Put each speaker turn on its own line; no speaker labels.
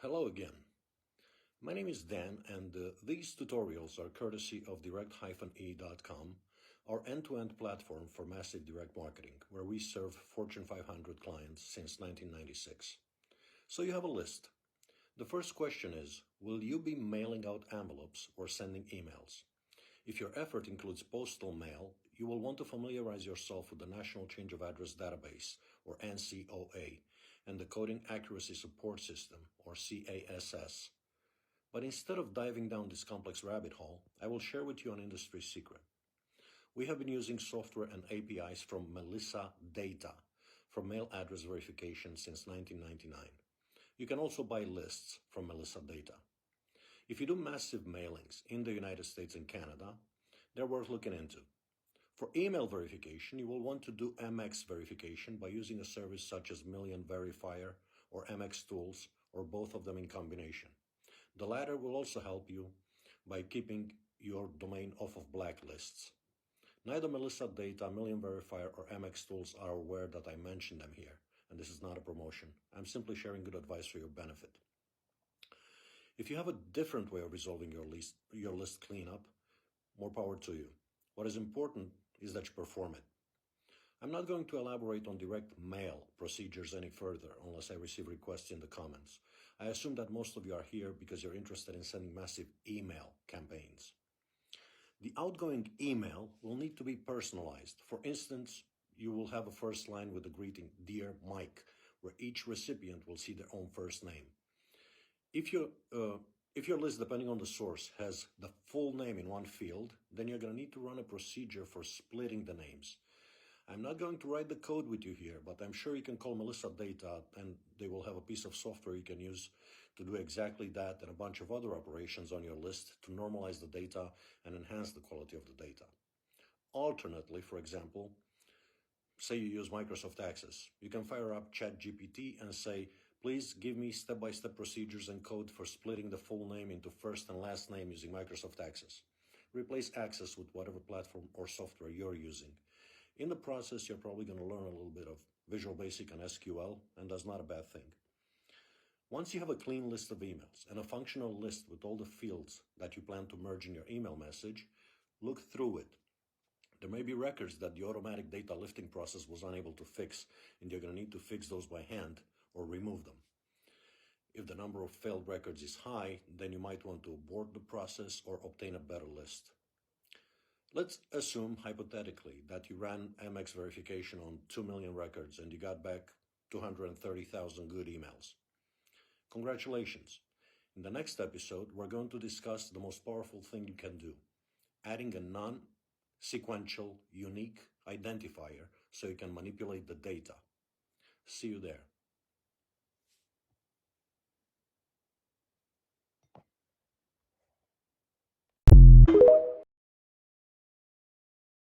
Hello again. My name is Dan, and these tutorials are courtesy of direct-e.com, our end-to-end platform for massive direct marketing, where we serve Fortune 500 clients since 1996. So you have a list. The first question is, will you be mailing out envelopes or sending emails? If your effort includes postal mail, you will want to familiarize yourself with the National Change of Address Database, or NCOA, and the Coding Accuracy Support System, or CASS. But instead of diving down this complex rabbit hole, I will share with you an industry secret. We have been using software and APIs from Melissa Data for mail address verification since 1999. You can also buy lists from Melissa Data. If you do massive mailings in the United States and Canada, they're worth looking into. For email verification, you will want to do MX verification by using a service such as Million Verifier or MX Tools, or both of them in combination. The latter will also help you by keeping your domain off of blacklists. Neither Melissa Data, Million Verifier, or MX Tools are aware that I mentioned them here, and this is not a promotion. I'm simply sharing good advice for your benefit. If you have a different way of resolving your list cleanup, more power to you. What is important is that you perform it. I'm not going to elaborate on direct mail procedures any further unless I receive requests in the comments. I assume that most of you are here because you're interested in sending massive email campaigns. The outgoing email will need to be personalized. For instance, you will have a first line with the greeting, "Dear Mike," where each recipient will see their own first name. If your list, depending on the source, has the full name in one field, then you're going to need to run a procedure for splitting the names. I'm not going to write the code with you here, but I'm sure you can call Melissa Data and they will have a piece of software you can use to do exactly that and a bunch of other operations on your list to normalize the data and enhance the quality of the data. Alternately, for example, say you use Microsoft Access. You can fire up ChatGPT and say, "Please give me step-by-step procedures and code for splitting the full name into first and last name using Microsoft Access." Replace Access with whatever platform or software you're using. In the process, you're probably going to learn a little bit of Visual Basic and SQL, and that's not a bad thing. Once you have a clean list of emails and a functional list with all the fields that you plan to merge in your email message, look through it. There may be records that the automatic data lifting process was unable to fix, and you're going to need to fix those by hand or remove them. If the number of failed records is high, then you might want to abort the process or obtain a better list. Let's assume, hypothetically, that you ran MX verification on 2 million records and you got back 230,000 good emails. Congratulations. In the next episode, we're going to discuss the most powerful thing you can do, adding a non-sequential, unique identifier so you can manipulate the data. See you there.